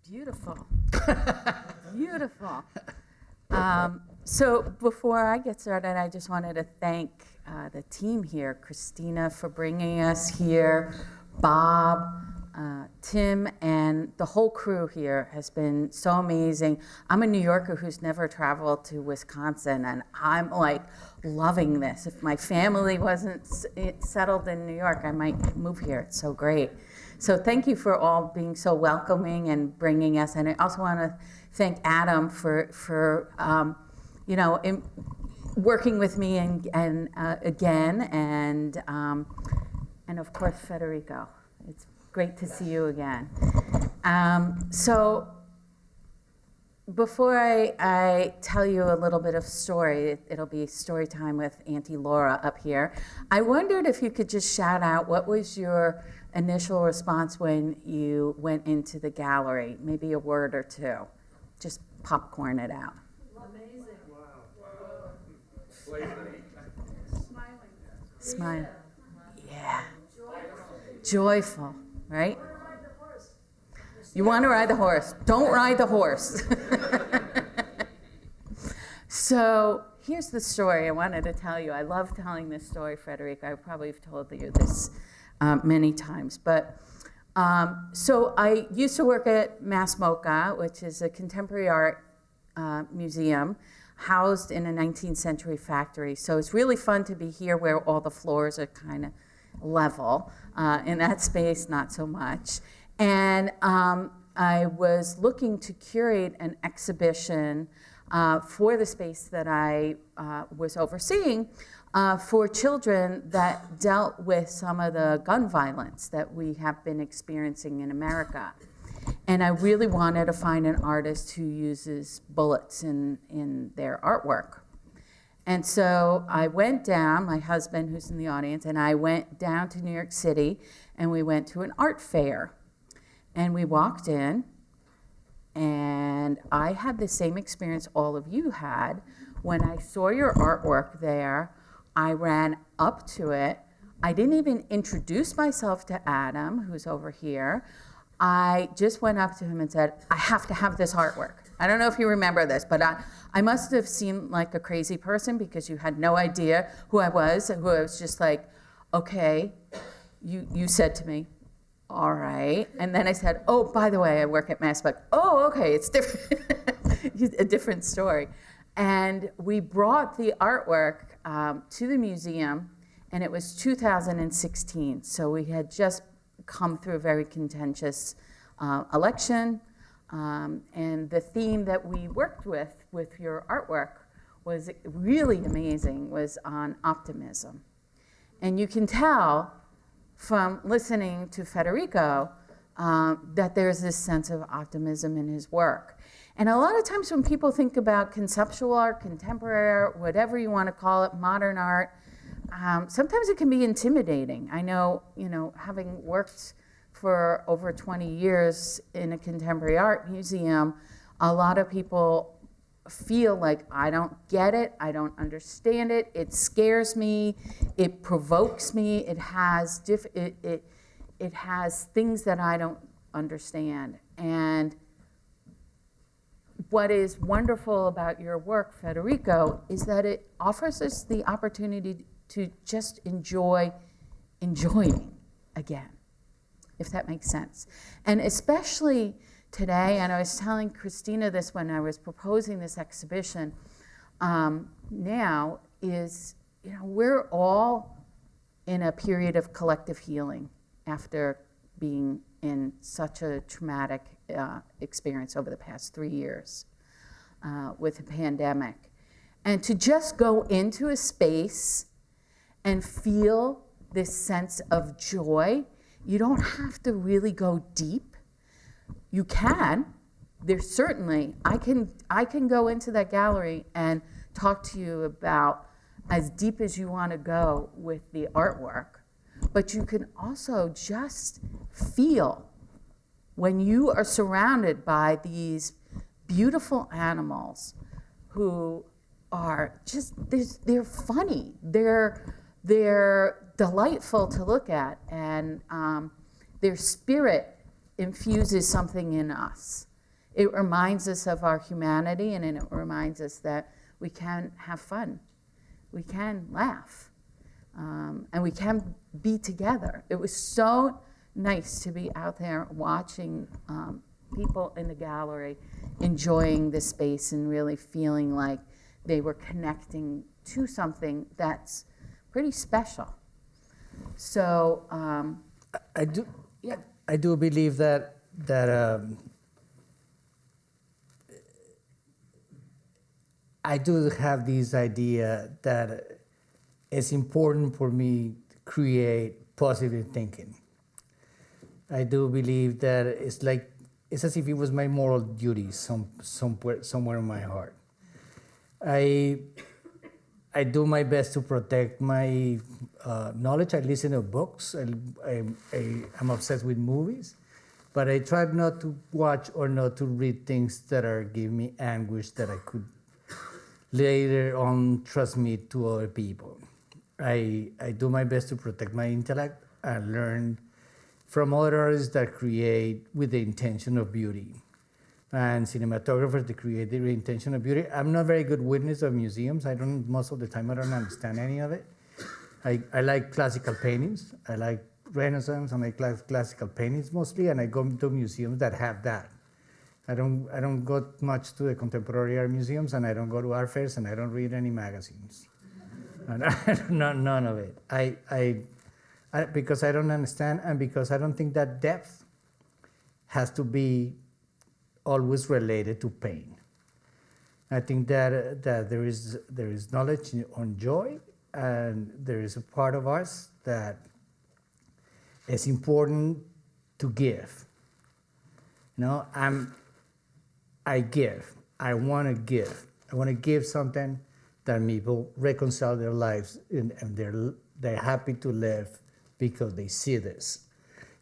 Beautiful. Beautiful. So before I get started, I just wanted to thank the team here, Christina for bringing us here, Bob, Tim, and the whole crew here has been so amazing. I'm a New Yorker who's never traveled to Wisconsin, and I'm like loving this. If my family wasn't settled in New York, I might move here. It's so great. So thank you for all being so welcoming and bringing us. And I also want to thank Adam for working with me and again, and of course Federico. It's great to see you again. So before I tell you a little bit of story, it'll be story time with Auntie Laura up here. I wondered if you could just shout out what was your initial response when you went into the gallery, maybe a word or two. Just popcorn it out. Amazing. Wow. Smiling. Yeah. Joyful, right? You want to ride the horse. Don't ride the horse. So here's the story I wanted to tell you. I love telling this story, Federico. I probably have told you this many times. But so I used to work at MMoCA, which is a contemporary art museum housed in a 19th century factory. So it's really fun to be here where all the floors are kind of level. In that space, not so much. And I was looking to curate an exhibition for the space that I was overseeing for children that dealt with some of the gun violence that we have been experiencing in America. And I really wanted to find an artist who uses bullets in their artwork. And so I went down, my husband who's in the audience, and I went down to New York City, and we went to an art fair. And we walked in, and I had the same experience all of you had. When I saw your artwork there, I ran up to it. I didn't even introduce myself to Adam, who's over here. I just went up to him and said, I have to have this artwork. I don't know if you remember this, but I must have seemed like a crazy person because you had no idea who I was just like, okay, you said to me, all right. And then I said, oh, by the way, I work at MMoCA. Oh, okay, it's different, a different story. And we brought the artwork to the museum, and it was 2016. So we had just come through a very contentious election. And the theme that we worked with your artwork was really amazing, was on optimism. And you can tell from listening to Federico that there's this sense of optimism in his work. And a lot of times when people think about conceptual art, contemporary art, whatever you want to call it, modern art, sometimes it can be intimidating. I know, having worked for over 20 years in a contemporary art museum, a lot of people feel like, I don't get it, I don't understand it, it scares me, it provokes me, it has things that I don't understand. And what is wonderful about your work, Federico, is that it offers us the opportunity to just enjoying again, if that makes sense. And especially today, and I was telling Christina this when I was proposing this exhibition, now is, we're all in a period of collective healing after being in such a traumatic experience over the past 3 years with the pandemic. And to just go into a space and feel this sense of joy, you don't have to really go deep. You can. There's certainly, I can go into that gallery and talk to you about as deep as you want to go with the artwork, but you can also just feel when you are surrounded by these beautiful animals who are just, they're funny, they're delightful to look at, and their spirit infuses something in us. It reminds us of our humanity, and it reminds us that we can have fun, we can laugh, and we can be together. It was so nice to be out there watching people in the gallery enjoying the space and really feeling like they were connecting to something that's pretty special. So I do. yeah. I do believe that I do have this idea that it's important for me to create positive thinking. I do believe that it's as if it was my moral duty somewhere in my heart. I do my best to protect my knowledge. I listen to books. I'm obsessed with movies, but I try not to watch or not to read things that are giving me anguish that I could later on transmit to other people. I do my best to protect my intellect and learn from other artists that create with the intention of beauty, and cinematographers that create the intention of beauty. I'm not a very good witness of museums. Most of the time I don't understand any of it. I like classical paintings. I like Renaissance and I like classical paintings mostly, and I go to museums that have that. I don't go much to the contemporary art museums, and I don't go to art fairs, and I don't read any magazines. None of it. I because I don't understand, and because I don't think that depth has to be always related to pain. I think that there is knowledge on joy, and there is a part of us that is important to give. I give. I want to give. I want to give something that people reconcile their lives and they're happy to live because they see this.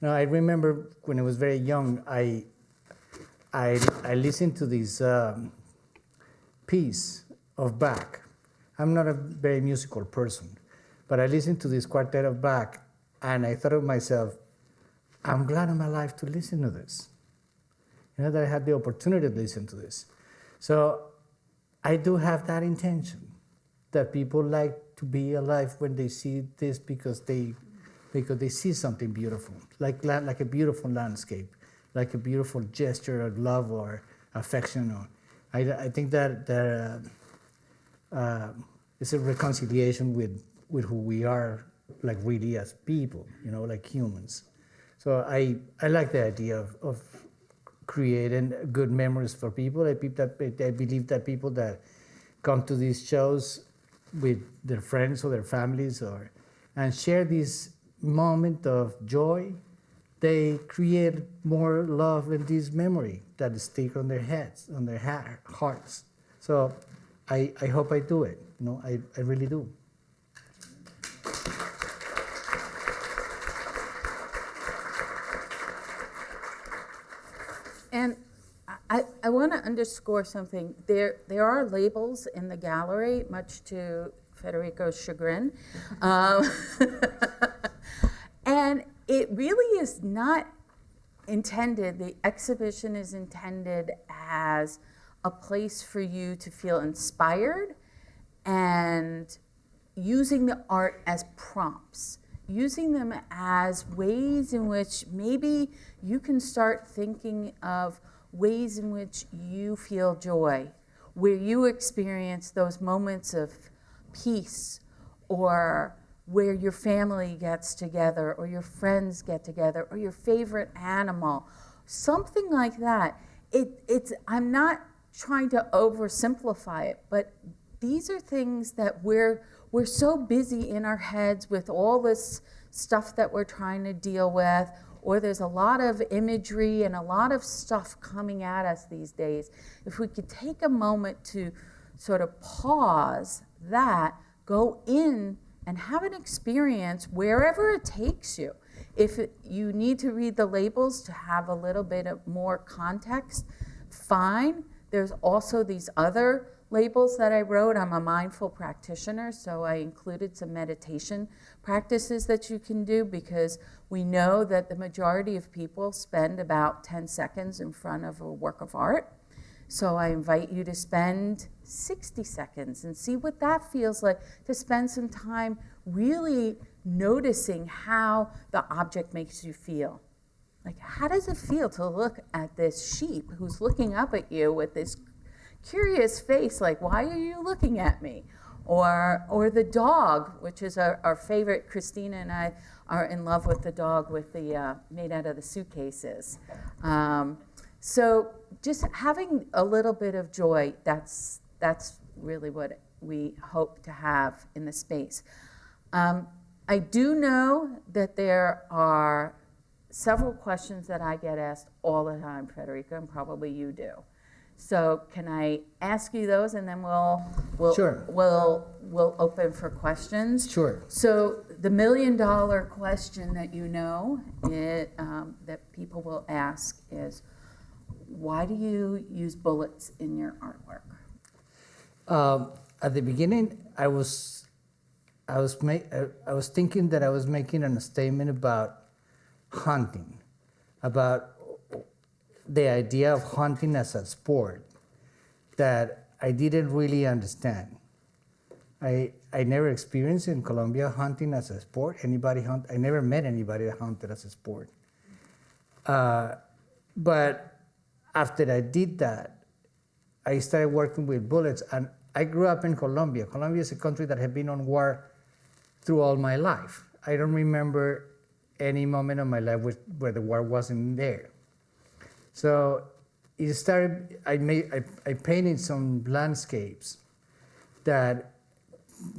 I remember when I was very young, I listened to this piece of Bach. I'm not a very musical person, but I listened to this quartet of Bach, and I thought of myself, I'm glad I'm alive to listen to this. That I had the opportunity to listen to this. So I do have that intention, that people like to be alive when they see this because they see something beautiful, like a beautiful landscape, like a beautiful gesture of love or affection. I think that it's a reconciliation with who we are, like really as people, like humans. So I like the idea of creating good memories for people. I believe that people that come to these shows with their friends or their families and share this moment of joy, they create more love and this memory that stick on their heads, on their hearts. So I hope I do it. I really do. And I want to underscore something. There are labels in the gallery, much to Federico's chagrin. And it really is not intended, the exhibition is intended as a place for you to feel inspired and using the art as prompts, using them as ways in which maybe you can start thinking of ways in which you feel joy, where you experience those moments of peace, or where your family gets together, or your friends get together, or your favorite animal, something like that. I'm not trying to oversimplify it, but these are things that we're so busy in our heads with all this stuff that we're trying to deal with, or there's a lot of imagery and a lot of stuff coming at us these days. If we could take a moment to sort of pause that, go in and have an experience wherever it takes you. If you need to read the labels to have a little bit of more context, fine. There's also these other labels that I wrote. I'm a mindful practitioner, so I included some meditation practices that you can do, because we know that the majority of people spend about 10 seconds in front of a work of art. So I invite you to spend 60 seconds and see what that feels like, to spend some time really noticing how the object makes you feel. Like, how does it feel to look at this sheep who's looking up at you with this curious face, like, why are you looking at me? Or the dog, which is our favorite. Christina and I are in love with the dog with the made out of the suitcases. So just having a little bit of joy, that's really what we hope to have in the space. I do know that there are several questions that I get asked all the time, Federico, and probably you do. So can I ask you those, and then Sure. we'll open for questions? Sure. So the $1 million question that that people will ask is, why do you use bullets in your artwork? At the beginning, I was thinking that I was making a statement about hunting, about the idea of hunting as a sport that I didn't really understand. I never experienced in Colombia hunting as a sport. I never met anybody that hunted as a sport. But after I did that, I started working with bullets, and I grew up in Colombia. Colombia is a country that had been on war through all my life. I don't remember any moment of my life where the war wasn't there. So it started, I painted some landscapes that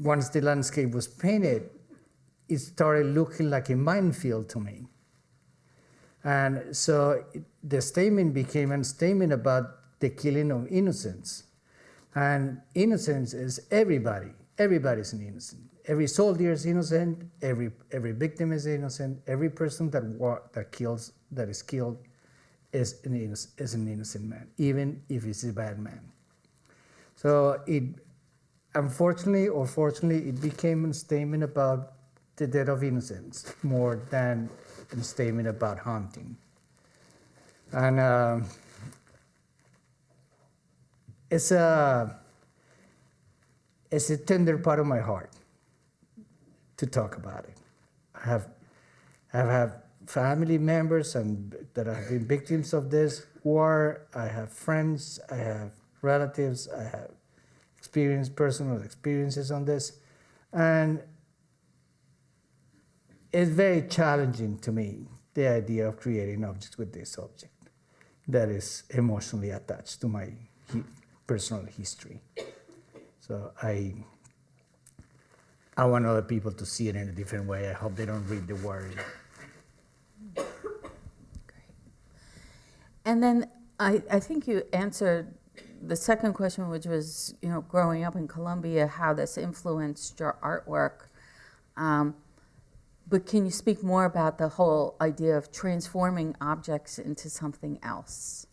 once the landscape was painted, it started looking like a minefield to me. And so the statement became a statement about the killing of innocents. And innocence is everybody. Everybody's an innocent. Every soldier is innocent. Every victim is innocent. Every person that is killed is an innocent man, even if he's a bad man. So it, unfortunately or fortunately, it became a statement about the death of innocents more than a statement about hunting. And it's a tender part of my heart to talk about it. I have family members that have been victims of this war. I have friends, I have relatives, I have personal experiences on this. And it's very challenging to me, the idea of creating objects with this object that is emotionally attached to my personal history. So I want other people to see it in a different way. I hope they don't read the word. Great. And then I think you answered the second question, which was, growing up in Colombia, how this influenced your artwork. But can you speak more about the whole idea of transforming objects into something else?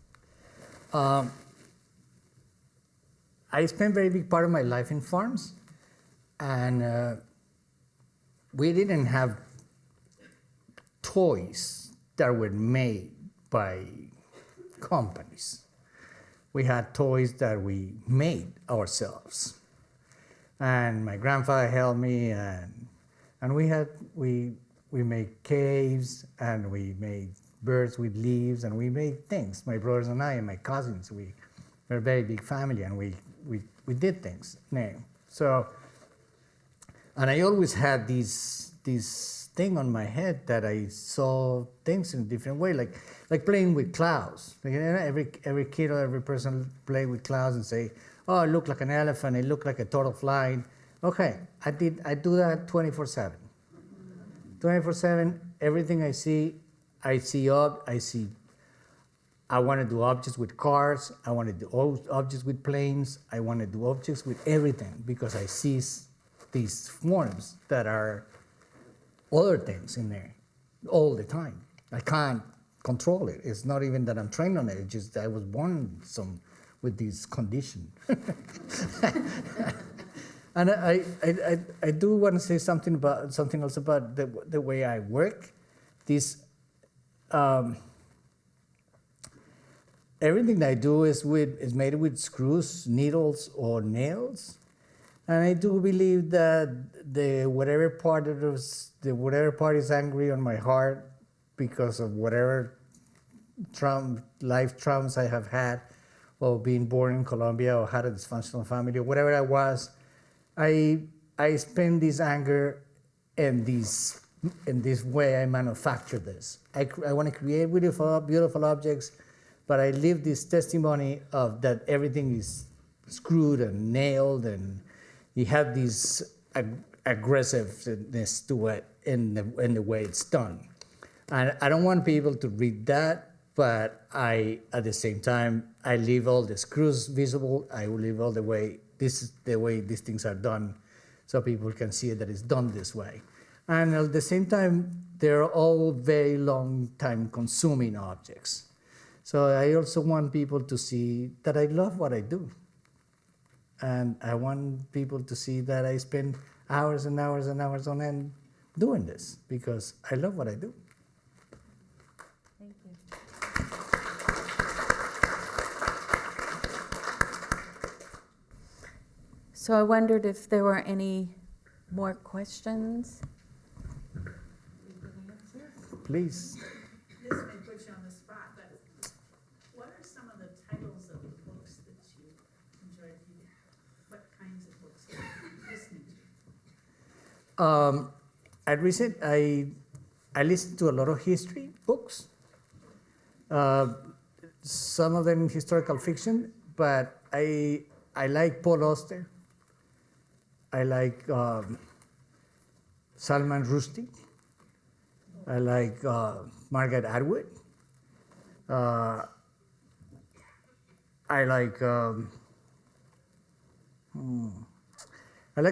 I spent a very big part of my life in farms, and we didn't have toys that were made by companies. We had toys that we made ourselves. And my grandfather helped me, and we made caves, and we made birds with leaves, and we made things. My brothers and I and my cousins, we're a very big family, and we did things. So, and I always had this thing on my head that I saw things in a different way, like playing with clouds. Every kid or every person play with clouds and say, "Oh, it looked like an elephant. It looked like a turtle flying." Okay, I do that 24/7. 24/7. Everything I see. I want to do objects with cars. I want to do objects with planes. I want to do objects with everything because I see these forms that are other things in there all the time. I can't control it. It's not even that I'm trained on it. It's just I was born with this condition. And I do want to say something else about the way I work. This everything I do is made with screws, needles, or nails, and I do believe that whatever part is angry on my heart because of whatever life traumas I have had, or being born in Colombia, or had a dysfunctional family, or whatever I was, I spend this anger in this way. I manufacture this. I want to create beautiful objects, but I live this testimony of that everything is screwed and nailed, and you have this aggressiveness to it in the way it's done. And I don't want people to read that, but at the same time, I leave all the screws visible. I will leave all the way. This is the way these things are done, so people can see that it's done this way. And at the same time, they're all very long time consuming objects. So I also want people to see that I love what I do. And I want people to see that I spend hours and hours and hours on end doing this because I love what I do. Thank you. So I wondered if there were any more questions. Please. This may put you on the spot, but what are some of the titles of the books that you enjoyed reading? What kinds of books are you listening to? I listen to a lot of history books. Some of them historical fiction, but I like Paul Auster. I like Salman Rushdie. I like Margaret Atwood. I like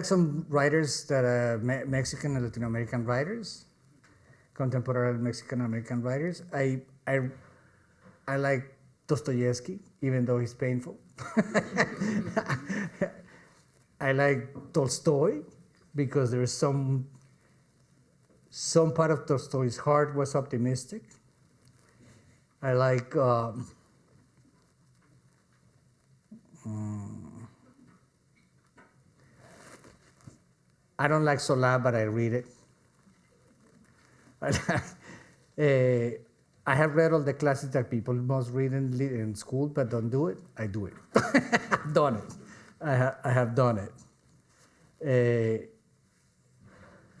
some writers that are Mexican and Latin American writers, contemporary Mexican American writers. I like Dostoevsky, even though he's painful. I like Tolstoy because there is some part of Tolstoy's heart was optimistic. I like I don't like Solá, but I read it. I have read all the classics that people must read in school, but don't do it. I do it. I've done it. I have done it.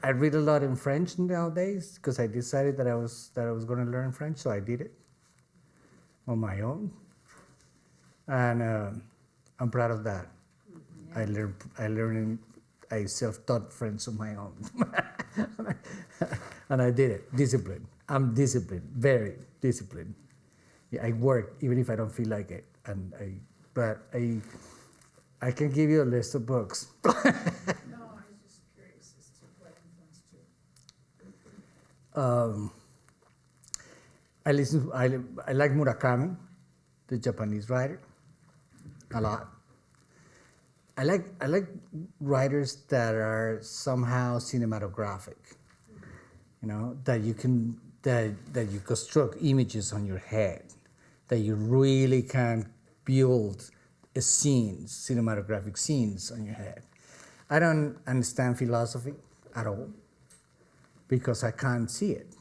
I read a lot in French nowadays because I decided that I was going to learn French, so I did it on my own, and I'm proud of that. I self-taught French on my own, and I did it. Discipline. I'm disciplined, very disciplined. Yeah, I work even if I don't feel like it, but I can give you a list of books. No, I was just curious as to what influenced you. I like Murakami, the Japanese writer, a lot. I like writers that are somehow cinematographic, that you construct images on your head, that you really can build cinematographic scenes on your head. I don't understand philosophy at all because I can't see it.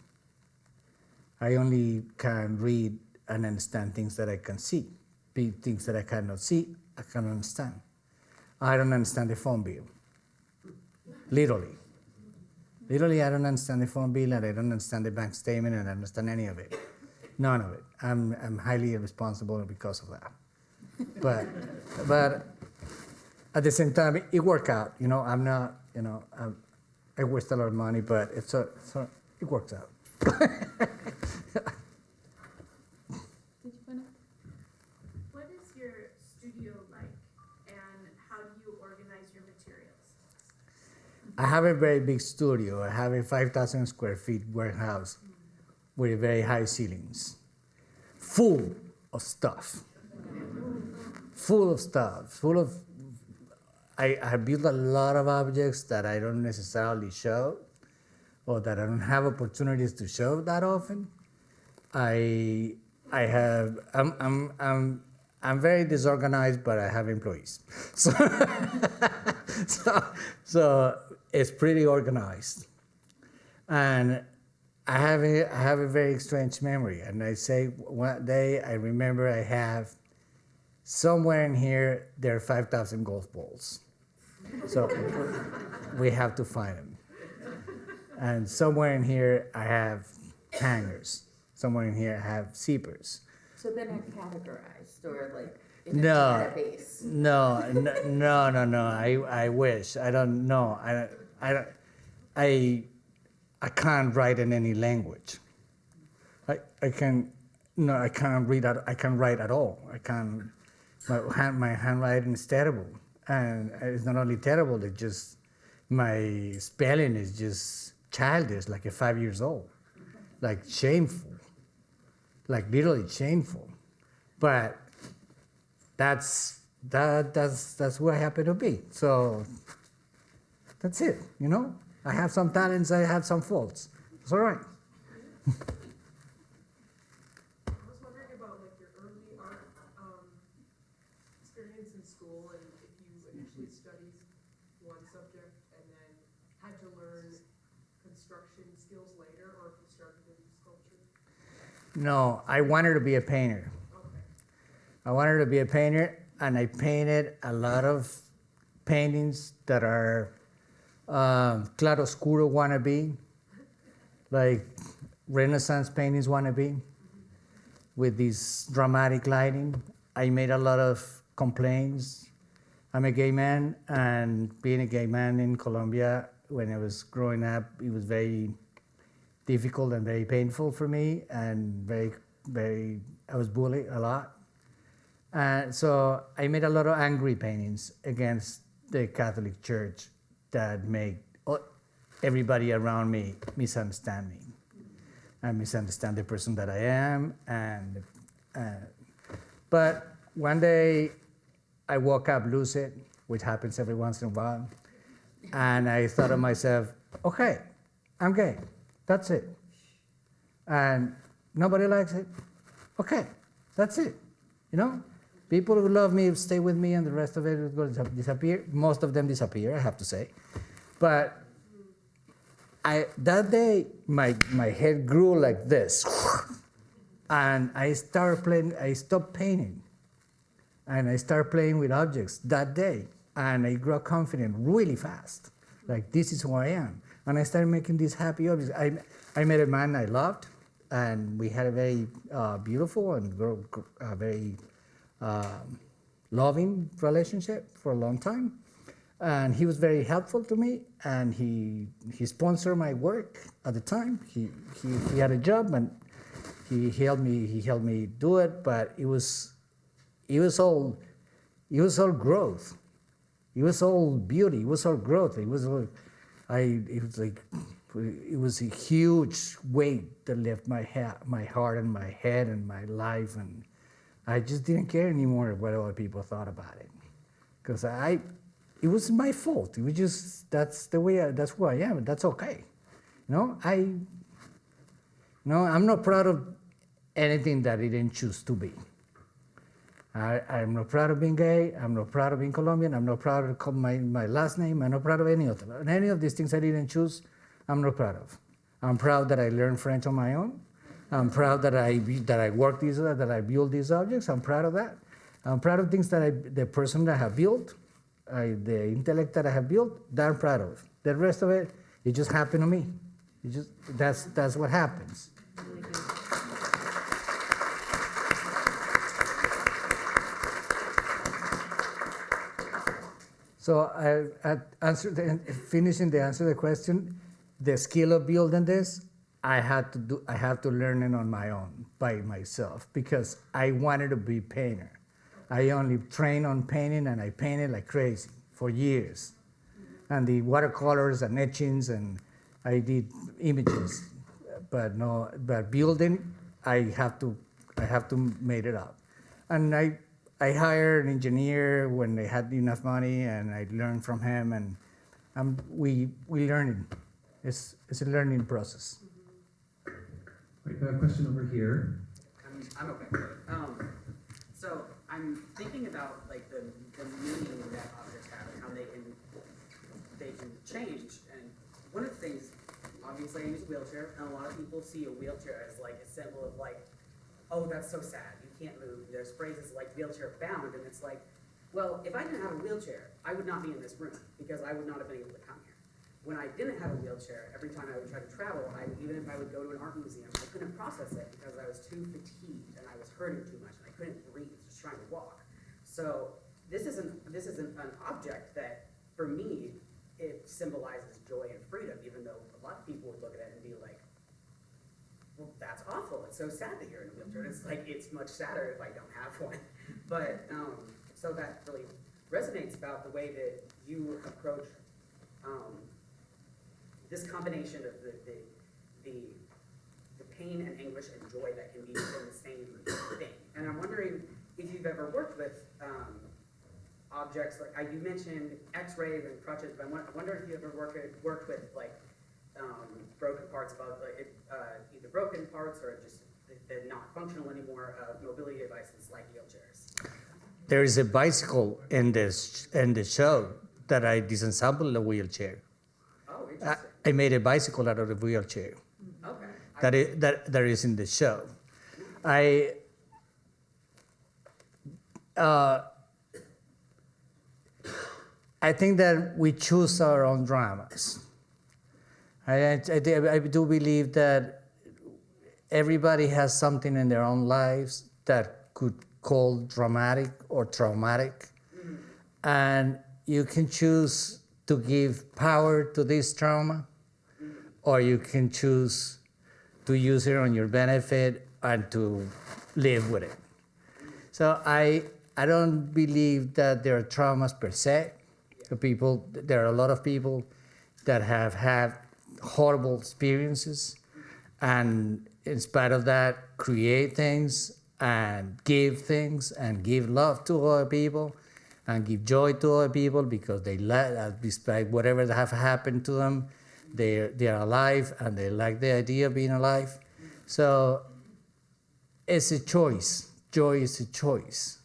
I only can read and understand things that I can see. Things that I cannot see, I can't understand. I don't understand the phone bill. Literally, I don't understand the phone bill, and I don't understand the bank statement, and I don't understand any of it. None of it. I'm highly irresponsible because of that. But at the same time, it worked out. I'm not. I waste a lot of money, but it works out. Did you want to? What is your studio like, and how do you organize your materials? I have a very big studio. I have a 5,000 square feet warehouse with very high ceilings, full of stuff. full of stuff, I built a lot of objects that I don't necessarily show, or that I don't have opportunities to show that often. I'm very disorganized, but I have employees, so so it's pretty organized, and I have a very strange memory. And I say one day I remember I have somewhere in here there are 5,000 golf balls, so we have to find them. And somewhere in here I have hangers. Somewhere in here I have zippers. So they're not categorized or like No, database. no. I wish. I don't know. I can't write in any language. I can't read. I can't write at all. I can't. My handwriting is terrible, and it's not only terrible. It's just my spelling is just childish, like a 5 years old, like shameful, like literally shameful. But that's who I happen to be. So that's it, you know? I have some talents, I have some faults. It's all right. I was wondering about like your early art experience in school, and if you initially studied one subject and then had to learn construction skills later, or if you started in sculpture. No, I wanted to be a painter. Okay. I wanted to be a painter, and I painted a lot of paintings that are claroscuro wannabe, like Renaissance paintings wannabe, with this dramatic lighting. I made a lot of complaints. I'm a gay man, and being a gay man in Colombia when I was growing up, it was very difficult and very painful for me, and I was bullied a lot. So I made a lot of angry paintings against the Catholic Church that make everybody around me misunderstand me and misunderstand the person that I am. But one day I woke up lucid, which happens every once in a while, and I thought to myself, okay, I'm gay, that's it. And nobody likes it, okay, that's it, you know? People who love me stay with me, and the rest of it is going to disappear. Most of them disappear, I have to say. But that day, my head grew like this. And I stopped painting. And I started playing with objects that day. And I grew confident really fast. Like, this is who I am. And I started making these happy objects. I met a man I loved, and we had a very beautiful and very loving relationship for a long time, and he was very helpful to me, and he sponsored my work at the time. He had a job, and he helped me do it, but it was all growth. It was all beauty. It was all growth. It was a huge weight that left my heart and my head and my life, and I just didn't care anymore what other people thought about it, because it was my fault. It was just that's who I am. And that's okay, you know. I'm not proud of anything that I didn't choose to be. I'm not proud of being gay. I'm not proud of being Colombian. I'm not proud of my last name. I'm not proud of any of them. And any of these things I didn't choose, I'm not proud of. I'm proud that I learned French on my own. I'm proud that I worked that I built these objects. I'm proud of that. I'm proud of things that the person that I have built, the intellect that I have built, that I'm proud of. The rest of it just happened to me. That's what happens. So finishing the answer to the question, the skill of building this, I have to learn it on my own, by myself, because I wanted to be a painter. I only trained on painting, and I painted like crazy for years. And the watercolors and etchings, and I did images, but building, I have to make it up. And I I hired an engineer when they had enough money, and I learned from him, and we learning. It's a learning process. Wait, a question over here. I'm okay. So I'm thinking about like the meaning that objects have and how they can change. And one of the things, obviously, I use a wheelchair, and a lot of people see a wheelchair as like a symbol of like, oh, that's so sad. You can't move. There's phrases like wheelchair bound, and it's like, well, if I didn't have a wheelchair, I would not be in this room because I would not have been able to come here. When I didn't have a wheelchair, every time I would try to travel, even if I would go to an art museum, I couldn't process it because I was too fatigued and I was hurting too much and I couldn't breathe just trying to walk. So this isn't an object that, for me, it symbolizes joy and freedom, even though a lot of people would look at it and be like, well, that's awful. It's so sad that you're in a wheelchair. It's like, it's much sadder if I don't have one. But, so that really resonates about the way that you approach this combination of the pain and anguish and joy that can be within the same thing. And I'm wondering if you've ever worked with objects like you mentioned X-rays and crutches, but I wonder if you ever worked with like broken parts of either broken parts or just they're not functional anymore mobility devices like wheelchairs. There is a bicycle in the show that I disassembled a wheelchair. Oh, interesting. I made a bicycle out of a wheelchair. Okay. That is in the show. I think that we choose our own dramas. I do believe that everybody has something in their own lives that could call dramatic or traumatic, and you can choose to give power to this trauma, or you can choose to use it on your benefit and to live with it. So I don't believe that there are traumas per se. There are a lot of people that have had horrible experiences, and in spite of that, create things and give love to other people and give joy to other people because they like, despite whatever have happened to them, they are alive and they like the idea of being alive. So it's a choice. Joy is a choice.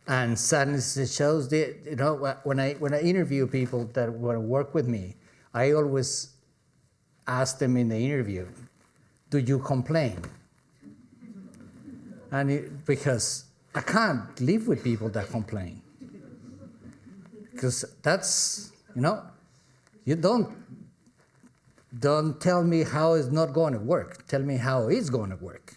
And sadness shows that, when I interview people that want to work with me, I always ask them in the interview, do you complain? And because I can't live with people that complain. Because that's, you don't tell me how it's not going to work. Tell me how it's going to work.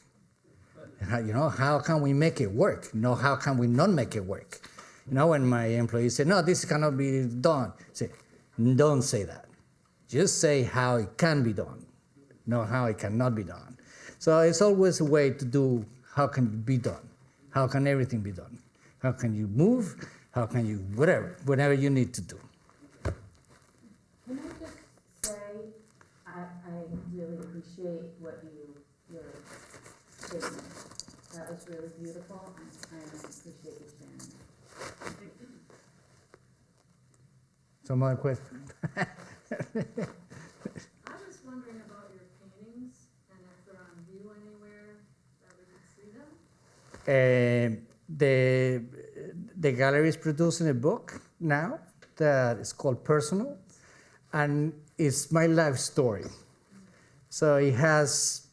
How can we make it work? How can we not make it work? When my employees say, no, this cannot be done, say, don't say that. Just say how it can be done, not how it cannot be done. So it's always a way to do how can it be done? How can everything be done? How can you move? How can you, whatever you need to do. Can I just say, I really appreciate your statement. That was really beautiful, and I appreciate you sharing it. Some other questions? I was wondering about your paintings and if they're on view anywhere that we can see them. The gallery is producing a book now that is called Personal, and it's my life story. So it has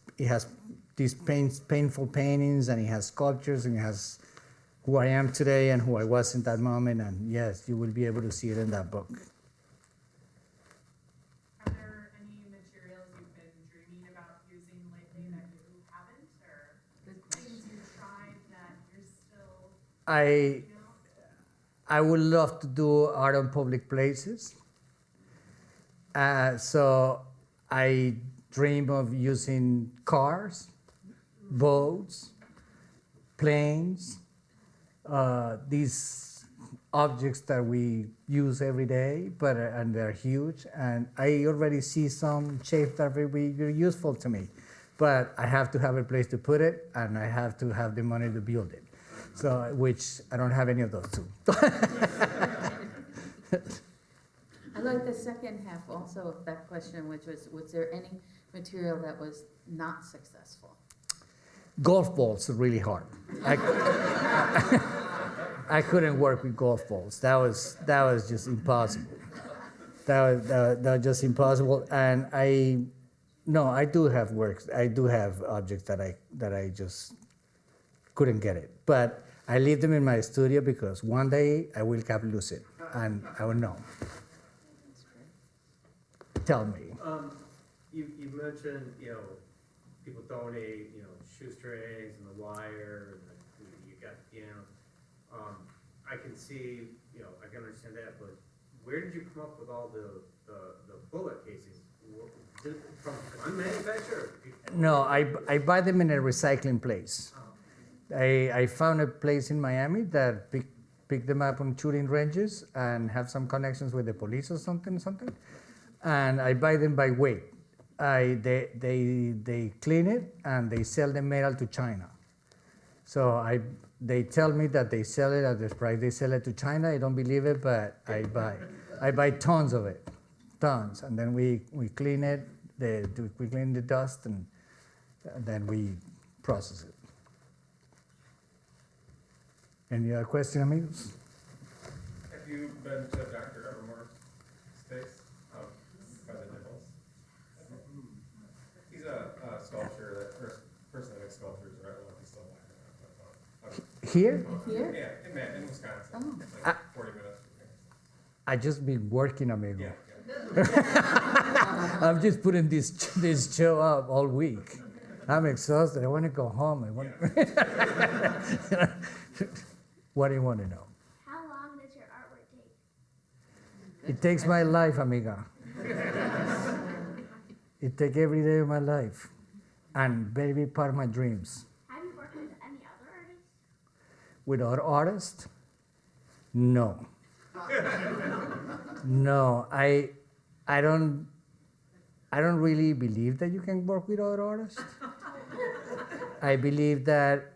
these painful paintings, and it has sculptures, and it has who I am today and who I was in that moment, and yes, you will be able to see it in that book. Are there any materials you've been dreaming about using lately that you haven't, or things you've tried that you're still, I would love to do art on public places. So I dream of using cars, boats, planes, these objects that we use every day, and they're huge. And I already see some shapes that are very, very useful to me. But I have to have a place to put it, and I have to have the money to build it. So, which I don't have any of those two. I like the second half also of that question, which was there any material that was not successful? Golf balls are really hard. I couldn't work with golf balls. That was just impossible. That was just impossible. And I do have works. I do have objects that I just couldn't get it. But I leave them in my studio because one day I will have lose it, and I will know. Tell me. You mentioned, people donate, shoestrings and the wire, and you got pianos. I can see, I can understand that, but where did you come up with all the bullet casings? From one manufacturer? No, I buy them in a recycling place. I found a place in Miami that pick them up on shooting ranges and have some connections with the police or something. And I buy them by weight. They clean it and they sell the metal to China. So they tell me that they sell it at this price. They sell it to China. I don't believe it, but I buy tons of it, tons, and then we clean it. We clean the dust and then we process it. Any other question, amigos? Have you been to Dr. Evermore's space by the Nichols? He's a sculptor, person that makes sculptures, right? I don't know if he's still alive. Here? Here? Yeah, in Wisconsin. Oh. It's like 40 minutes from here. I just been working, amigo. Yeah. I'm just putting this show up all week. I'm exhausted. I want to go home. What do you want to know? How long does your artwork take? It takes my life, amiga. It takes every day of my life, and very big part of my dreams. Have you worked with any other artists? With other artists? No. No, I don't really believe that you can work with other artists. I believe that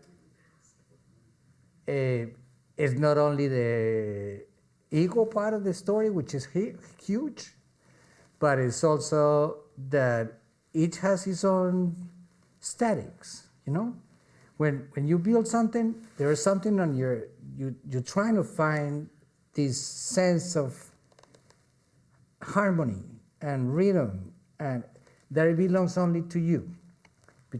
it's not only the ego part of the story, which is huge, but it's also that each has its own aesthetics, When you build something, there is something on you're trying to find this sense of harmony and rhythm, and that it belongs only to you,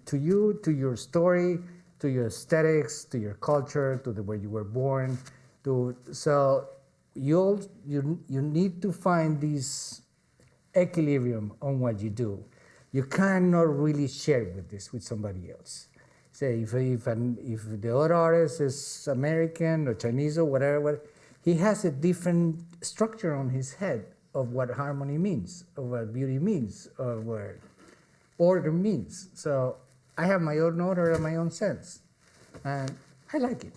to your story, to your aesthetics, to your culture, to the way you were born. So you need to find this equilibrium on what you do. You cannot really share with somebody else. Say if the other artist is American or Chinese or whatever, he has a different structure on his head of what harmony means, of what beauty means, of what order means. So I have my own order and my own sense, and I like it.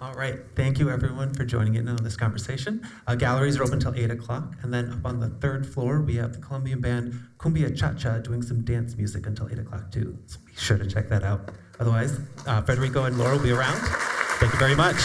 All right, thank you everyone for joining in on this conversation. Galleries are open till 8 o'clock, and then up on the third floor, we have the Colombian band Cumbia Cha-Cha doing some dance music until 8 o'clock too, so be sure to check that out. Otherwise, Federico and Laura will be around. Thank you very much.